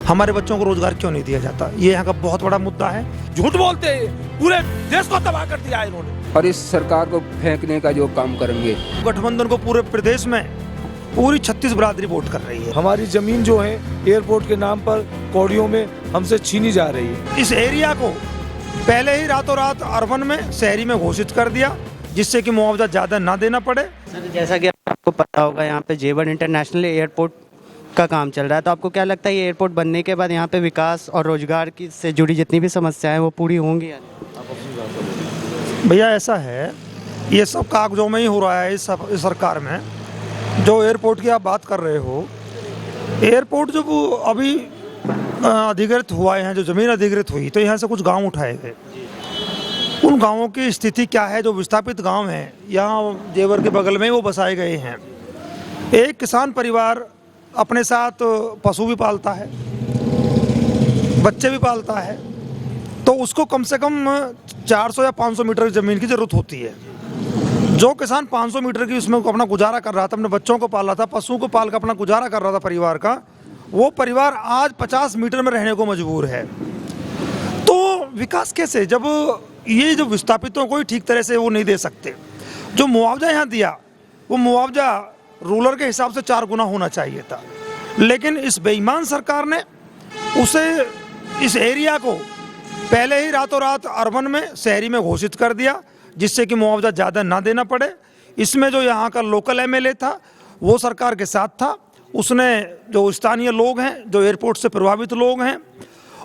हमारे बच्चों को रोजगार क्यों नहीं दिया जाता, ये यहाँ का बहुत बड़ा मुद्दा है। झूठ बोलते हैं, पूरे देश को तबाह कर दिया है इन्होंने। और इस सरकार को फेंकने का जो काम करेंगे, गठबंधन को पूरे प्रदेश में पूरी 36 बिरादरी वोट कर रही है। हमारी जमीन जो है एयरपोर्ट के नाम पर कौड़ियों में हमसे छीनी जा रही है। इस एरिया को पहले ही रातों रात अर्बन में, शहरी में घोषित कर दिया, जिससे कि मुआवजा ज़्यादा ना देना पड़े। सर, जैसा कि आपको पता होगा, यहाँ पे जेवर इंटरनेशनल एयरपोर्ट का काम चल रहा है, तो आपको क्या लगता है ये एयरपोर्ट बनने के बाद यहाँ पे विकास और रोजगार की से जुड़ी जितनी भी समस्याएं हैं वो पूरी होंगी? भैया ऐसा है, ये सब कागजों में ही हो रहा है। इस सरकार में जो एयरपोर्ट की आप बात कर रहे हो, एयरपोर्ट जब अभी अधिग्रहित हुआ है, जो ज़मीन अधिग्रहित हुई, तो यहाँ से कुछ गांव उठाए गए। उन गांवों की स्थिति क्या है? जो विस्थापित गांव हैं, यहाँ जेवर के बगल में वो बसाए गए हैं। एक किसान परिवार अपने साथ पशु भी पालता है, बच्चे भी पालता है, तो उसको कम से कम 400 या 500 मीटर ज़मीन की ज़रूरत होती है। जो किसान 500 मीटर की उसमें अपना गुजारा कर रहा था, अपने बच्चों को पाल रहा था, पशुओं को पाल कर अपना गुजारा कर रहा था परिवार का, वो परिवार आज 50 मीटर में रहने को मजबूर है। तो विकास कैसे, जब ये जो विस्थापितों को ही ठीक तरह से वो नहीं दे सकते। जो मुआवजा यहाँ दिया, वो मुआवजा रूलर के हिसाब से 4 गुना होना चाहिए था, लेकिन इस बेईमान सरकार ने उसे, इस एरिया को पहले ही रातों रात अर्बन में, शहरी में घोषित कर दिया, जिससे कि मुआवजा ज़्यादा ना देना पड़े। इसमें जो यहाँ का लोकल एमएलए था वो सरकार के साथ था। उसने जो स्थानीय लोग हैं, जो एयरपोर्ट से प्रभावित लोग हैं,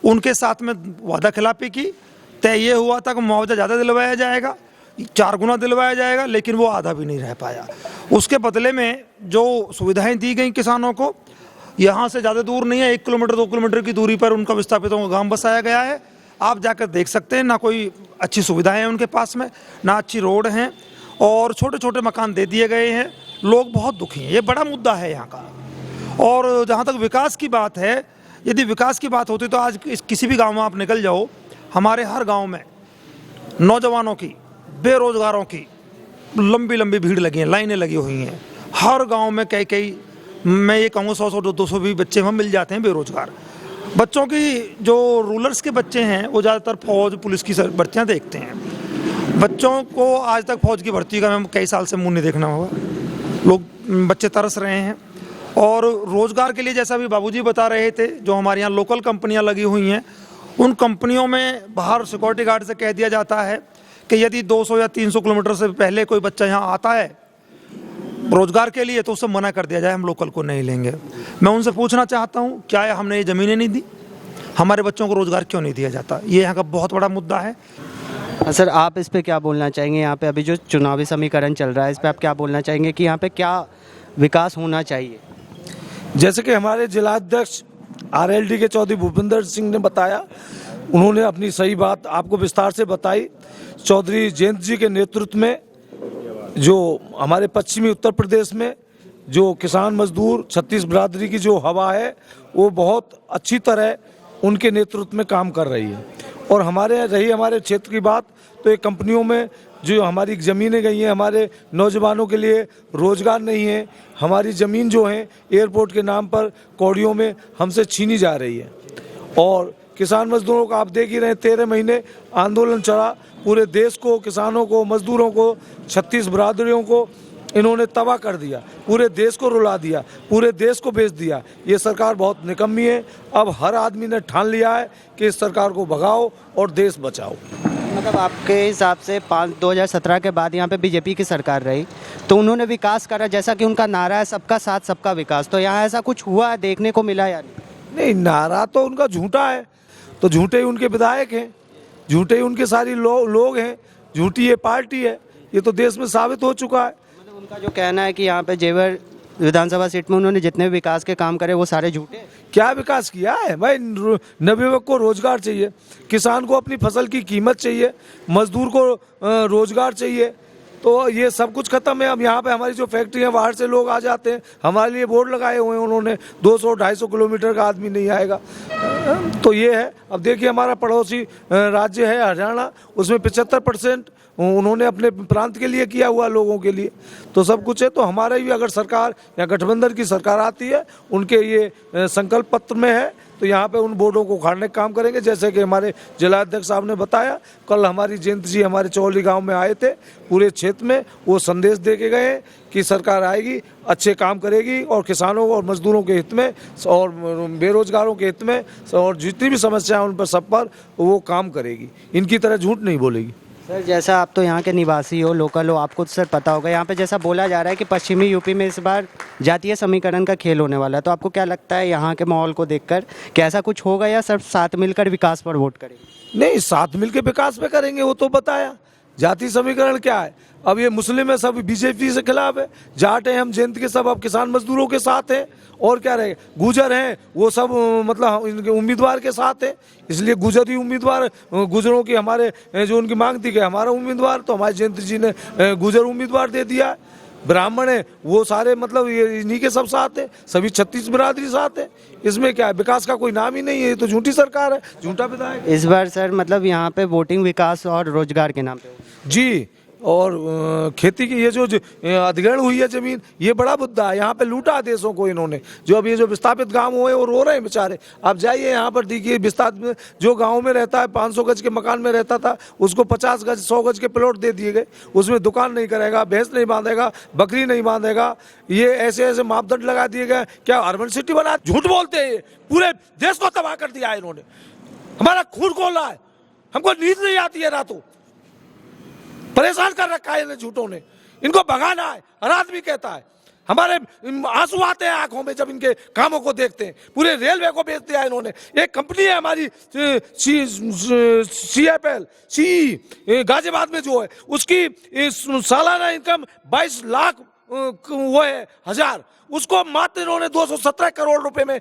उनके साथ में वादा खिलाफी की। तय ये हुआ था कि मुआवजा ज़्यादा दिलवाया जाएगा, 4 गुना दिलवाया जाएगा, लेकिन वो आधा भी नहीं रह पाया। उसके बदले में जो सुविधाएं दी गई किसानों को, यहाँ से ज़्यादा दूर नहीं है, 1 किलोमीटर 2 किलोमीटर की दूरी पर उनका विस्थापितों का गांव बसाया गया है। आप जाकर देख सकते हैं, ना कोई अच्छी सुविधाएं हैं उनके पास में, ना अच्छी रोड हैं, और छोटे छोटे मकान दे दिए गए हैं। लोग बहुत दुखी हैं, ये बड़ा मुद्दा है यहाँ का। और जहाँ तक विकास की बात है, यदि विकास की बात होती तो आज किसी भी गाँव में आप निकल जाओ, हमारे हर गाँव में नौजवानों की, बेरोजगारों की लंबी लंबी भीड़ लगी है, लाइनें लगी हुई हैं। हर गांव में कई मैं ये कहूँगा 100-200 भी बच्चे वहाँ मिल जाते हैं बेरोजगार। बच्चों की, जो रूलर्स के बच्चे हैं, वो ज़्यादातर फौज पुलिस की भर्तियाँ देखते हैं। बच्चों को आज तक फौज की भर्ती का मैं कई साल से मुँह नहीं देखना हुआ। लोग, बच्चे तरस रहे हैं। और रोज़गार के लिए, जैसा भी बाबूजी बता रहे थे, जो हमारे यहाँ लोकल कंपनियाँ लगी हुई हैं, उन कंपनियों में बाहर सिक्योरिटी गार्ड से कह दिया जाता है कि यदि 200 या 300 किलोमीटर से पहले कोई बच्चा यहाँ आता है रोजगार के लिए, तो उसे मना कर दिया जाए, हम लोकल को नहीं लेंगे। मैं उनसे पूछना चाहता हूँ, क्या हमने ये ज़मीनें नहीं दी? हमारे बच्चों को रोजगार क्यों नहीं दिया जाता? ये यहाँ का बहुत बड़ा मुद्दा है। सर, आप इस पे क्या बोलना चाहेंगे? यहाँ पे अभी जो चुनावी समीकरण चल रहा है, इस पे आप क्या बोलना चाहेंगे कि यहाँ पे क्या विकास होना चाहिए? जैसे कि हमारे जिलाध्यक्ष RLD के चौधरी भूपेंद्र सिंह ने बताया, उन्होंने अपनी सही बात आपको विस्तार से बताई। चौधरी जयंत जी के नेतृत्व में जो हमारे पश्चिमी उत्तर प्रदेश में जो किसान मजदूर 36 बिरादरी की जो हवा है, वो बहुत अच्छी तरह उनके नेतृत्व में काम कर रही है। और हमारे क्षेत्र की बात, तो एक कंपनियों में जो हमारी ज़मीनें गई हैं, हमारे नौजवानों के लिए रोज़गार नहीं है। हमारी ज़मीन जो है एयरपोर्ट के नाम पर कौड़ियों में हमसे छीनी जा रही है। और किसान मजदूरों का आप देख ही रहे हैं, 13 महीने आंदोलन चला। पूरे देश को, किसानों को, मजदूरों को, 36 बिरादरियों को इन्होंने तबाह कर दिया, पूरे देश को रुला दिया, पूरे देश को बेच दिया। ये सरकार बहुत निकम्मी है। अब हर आदमी ने ठान लिया है कि इस सरकार को भगाओ और देश बचाओ। मतलब आपके हिसाब से 2017 के बाद यहाँ पे बीजेपी की सरकार रही, तो उन्होंने विकास करा, जैसा कि उनका नारा है सबका साथ सबका विकास, तो यहाँ ऐसा कुछ हुआ है, देखने को मिला या नहीं? नारा तो उनका झूठा है, तो झूठे ही उनके विधायक हैं, झूठे ही उनके सारी लोग हैं, झूठी ये पार्टी है। ये तो देश में साबित हो चुका है। मतलब उनका जो कहना है कि यहाँ पे जेवर विधानसभा सीट में उन्होंने जितने भी विकास के काम करे वो सारे झूठे। क्या विकास किया है भाई? नवयुवक को रोजगार चाहिए, किसान को अपनी फसल की कीमत चाहिए, मजदूर को रोजगार चाहिए, तो ये सब कुछ खत्म है। अब यहाँ पे हमारी जो फैक्ट्री है, बाहर से लोग आ जाते हैं, हमारे लिए बोर्ड लगाए हुए हैं उन्होंने, 200-250 किलोमीटर का आदमी नहीं आएगा। तो ये है। अब देखिए, हमारा पड़ोसी राज्य है हरियाणा, उसमें 75% उन्होंने अपने प्रांत के लिए किया हुआ, लोगों के लिए, तो सब कुछ है। तो हमारे भी अगर सरकार या गठबंधन की सरकार आती है, उनके ये संकल्प पत्र में है तो यहाँ पे उन बोर्डों को उखाड़ने का काम करेंगे। जैसे कि हमारे जिलाध्यक्ष साहब ने बताया, कल हमारी जयंत जी हमारे चौली गांव में आए थे, पूरे क्षेत्र में वो संदेश दे के गए कि सरकार आएगी, अच्छे काम करेगी और किसानों और मजदूरों के हित में और बेरोजगारों के हित में और जितनी भी समस्याएं उन पर सब पर वो काम करेगी, इनकी तरह झूठ नहीं बोलेगी। सर जैसा आप तो यहाँ के निवासी हो, लोकल हो, आपको तो सर पता होगा, यहाँ पे जैसा बोला जा रहा है कि पश्चिमी यूपी में इस बार जातीय समीकरण का खेल होने वाला है, तो आपको क्या लगता है यहाँ के माहौल को देखकर कि ऐसा कुछ होगा या सिर्फ साथ मिलकर विकास पर वोट करेंगे? नहीं, साथ मिलकर विकास पे करेंगे, वो तो बताया। जाति समीकरण क्या है? अब ये मुस्लिम है सब बीजेपी से खिलाफ है, जाट हैं हम जयंत के सब अब किसान मजदूरों के साथ हैं, और क्या रहेगा? गुजर हैं वो सब मतलब इनके उम्मीदवार के साथ है, इसलिए गुजर ही उम्मीदवार, गुजरों की हमारे जो उनकी मांग थी कि हमारा उम्मीदवार, तो हमारे जयंत जी ने गुजर उम्मीदवार दे दिया। ब्राह्मण है वो सारे मतलब ये इन्हीं के सब साथ है, सभी 36 बिरादरी साथ है, इसमें क्या है? विकास का कोई नाम ही नहीं है, ये तो झूठी सरकार है, झूठा विधायक। इस बार सर मतलब यहाँ पे वोटिंग विकास और रोजगार के नाम पे होगी। जी, और खेती की ये जो अधिग्रहण हुई है जमीन, ये बड़ा मुद्दा है। यहाँ पे लूटा देशों को इन्होंने, जो अब ये जो विस्थापित गांव हुए वो रो रहे हैं बेचारे। आप जाइए यहाँ पर देखिए, विस्थापित जो गांव में रहता है 500 गज के मकान में रहता था, उसको 50 गज 100 गज के प्लॉट दे दिए गए, उसमें दुकान नहीं करेगा, भैंस नहीं बांधेगा, बकरी नहीं बांधेगा, ये ऐसे ऐसे मापदंड लगा दिए गए। क्या अर्बन सिटी बना? झूठ बोलते हैं, पूरे देश को तबाह कर दिया है इन्होंने, हमारा खून खोला है, हमको नींद नहीं आती है रातों, परेशान कर रखा है इन झूठों ने, इनको भगाना है। हर आदमी कहता है, हमारे आंसू आते हैं आंखों में जब इनके कामों को देखते हैं। पूरे रेलवे को बेच दिया इन्होंने। एक कंपनी है हमारी CFL गाजियाबाद में जो है, उसकी सालाना इनकम 22 लाख वो है हजार, उसको मात्र इन्होंने 217 करोड़ रुपए में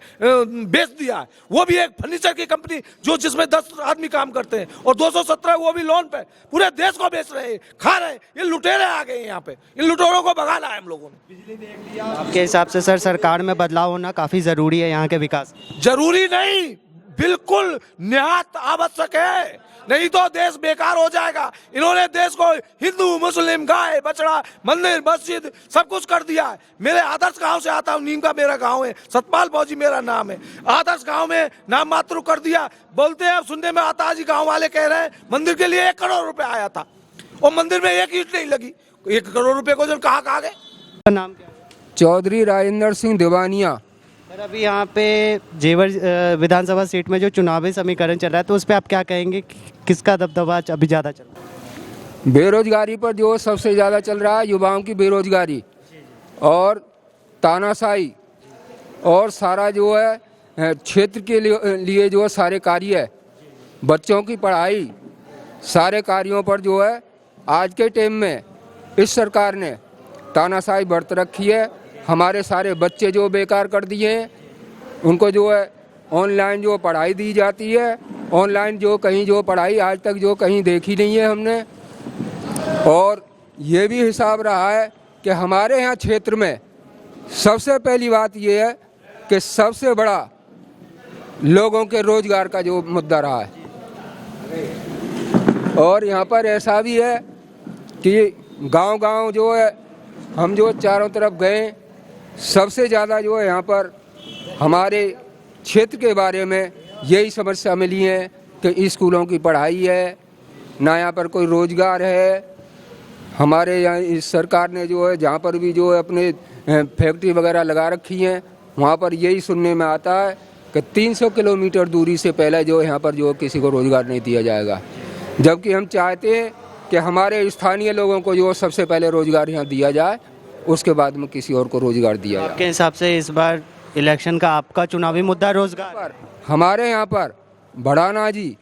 बेच दिया है। वो भी एक फर्नीचर की कंपनी जो जिसमें 10 आदमी काम करते हैं, और 217 वो भी लोन पे। पूरे देश को बेच रहे हैं, खा रहे हैं। ये लुटेरे आ गए हैं यहाँ पे, इन लुटेरों को भगाना है हम लोगों ने। आपके हिसाब से सर सरकार में बदलाव होना काफी जरूरी है यहाँ के विकास? जरूरी नहीं, बिल्कुल निहायत आवश्यक है, नहीं तो देश बेकार हो जाएगा। इन्होंने देश को हिंदू मुस्लिम गाय बछड़ा मंदिर मस्जिद सब कुछ कर दिया है। मेरे आदर्श गांव से आता हूँ, नीम का मेरा गांव है, सतपाल फौजी मेरा नाम है। आदर्श गांव में नाम मात्र कर दिया, बोलते हैं सुनने में आता जी, गांव वाले कह रहे हैं मंदिर के लिए 1 करोड़ रुपए आया था और मंदिर में एक ईंट नहीं लगी। 1 करोड़ रुपए को जब कहाँ गए? नाम क्या? चौधरी राजेंद्र सिंह देवानिया। सर अभी यहाँ पे जेवर विधानसभा सीट में जो चुनावी समीकरण चल रहा है, तो उस पर आप क्या कहेंगे, किसका दबदबा अभी ज़्यादा चल रहा है? बेरोजगारी पर जो सबसे ज़्यादा चल रहा है, युवाओं की बेरोजगारी और तानाशाही, और सारा जो है क्षेत्र के लिए जो सारे कार्य, बच्चों की पढ़ाई, सारे कार्यों पर जो है आज के टाइम में इस सरकार ने तानाशाही बरत रखी है। हमारे सारे बच्चे जो बेकार कर दिए हैं, उनको जो है ऑनलाइन जो पढ़ाई दी जाती है, ऑनलाइन जो कहीं जो पढ़ाई आज तक जो कहीं देखी नहीं है हमने। और ये भी हिसाब रहा है कि हमारे यहाँ क्षेत्र में सबसे पहली बात ये है कि सबसे बड़ा लोगों के रोजगार का जो मुद्दा रहा है। और यहाँ पर ऐसा भी है कि गांव-गांव जो है हम जो चारों तरफ गए, सबसे ज़्यादा जो है यहाँ पर हमारे क्षेत्र के बारे में यही समस्या मिली है कि स्कूलों की पढ़ाई है ना, यहाँ पर कोई रोजगार है। हमारे यहाँ इस सरकार ने जो है जहाँ पर भी जो है अपने फैक्ट्री वगैरह लगा रखी हैं, वहाँ पर यही सुनने में आता है कि 300 किलोमीटर दूरी से पहले जो यहाँ पर जो किसी को रोजगार नहीं दिया जाएगा। जबकि हम चाहते हैं कि हमारे स्थानीय लोगों को जो सबसे पहले रोजगार यहाँ दिया जाए, उसके बाद में किसी और को रोजगार दिया जाए। आपके हिसाब से इस बार इलेक्शन का आपका चुनावी मुद्दा रोजगार? हमारे यहाँ पर भड़ाना जी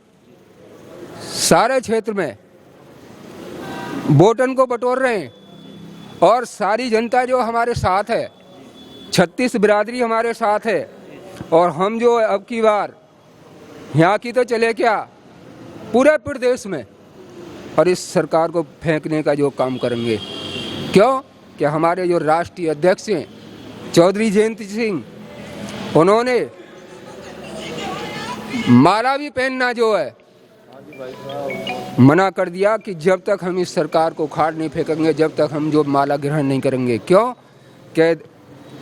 सारे क्षेत्र में वोटन को बटोर रहे हैं, और सारी जनता जो हमारे साथ है, 36 बिरादरी हमारे साथ है। और हम जो अब की बार यहाँ की तो चले क्या, पूरे प्रदेश में और इस सरकार को फेंकने का जो काम करेंगे। क्यों कि हमारे जो राष्ट्रीय अध्यक्ष हैं चौधरी जयंत सिंह, उन्होंने माला भी पहनना जो है मना कर दिया कि जब तक हम इस सरकार को उखाड़ नहीं फेंकेंगे, जब तक हम जो माला ग्रहण नहीं करेंगे। क्यों कि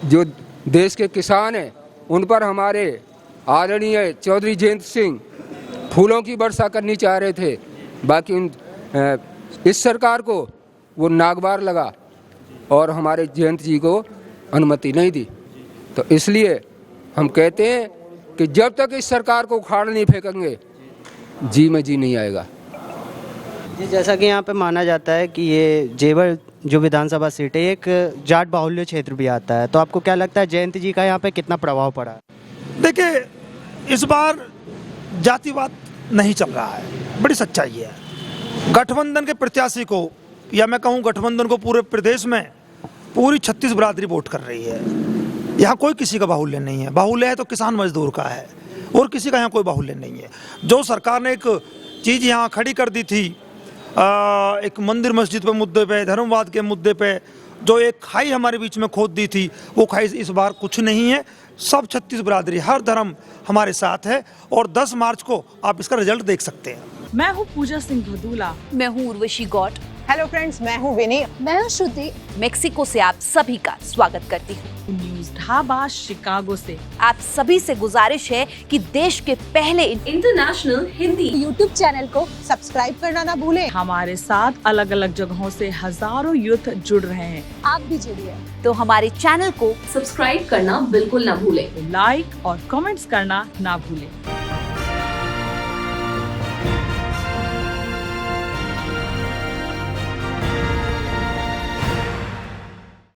जो देश के किसान हैं उन पर हमारे आदरणीय चौधरी जयंत सिंह फूलों की वर्षा करनी चाह रहे थे, बाकी इस सरकार को वो नागवार लगा और हमारे जयंत जी को अनुमति नहीं दी। तो इसलिए हम कहते हैं कि जब तक इस सरकार को उखाड़ नहीं फेंकेंगे, जी में जी नहीं आएगा। जी, जैसा कि यहाँ पे माना जाता है कि ये जेवर जो विधानसभा सीट है एक जाट बाहुल्य क्षेत्र भी आता है, तो आपको क्या लगता है जयंत जी का यहाँ पे कितना प्रभाव पड़ा है? देखिए, इस बार जातिवाद नहीं चल रहा है, बड़ी सच्चाई है। गठबंधन के प्रत्याशी को, या मैं कहूँ गठबंधन को, पूरे प्रदेश में पूरी 36 बिरादरी वोट कर रही है। यहाँ कोई किसी का बाहुल्य नहीं है। बाहुल्य है तो किसान मजदूर का है, और किसी का यहाँ कोई बाहुल्य नहीं है। जो सरकार ने एक चीज़ यहाँ खड़ी कर दी थी, एक मंदिर मस्जिद पे मुद्दे पे, धर्मवाद के मुद्दे पे जो एक खाई हमारे बीच में खोद दी थी, वो खाई इस बार कुछ नहीं है। सब 36 बिरादरी, हर धर्म हमारे साथ है, और 10 मार्च को आप इसका रिजल्ट देख सकते हैं। मैं हूँ पूजा सिंह भदूला। मैं हूँ उर्वशी गौट। हेलो फ्रेंड्स, मैं हूँ विनी। मैं हूँ श्रुति। मेक्सिको से आप सभी का स्वागत करती हूँ। न्यूज ढाबा शिकागो से आप सभी से गुजारिश है कि देश के पहले इंटरनेशनल हिंदी यूट्यूब चैनल को सब्सक्राइब करना ना भूलें। हमारे साथ अलग अलग जगहों से हजारों यूथ जुड़ रहे हैं। आप भी जुड़िए। तो हमारे चैनल को सब्सक्राइब करना बिल्कुल ना भूलें। लाइक और कमेंट्स करना ना भूलें।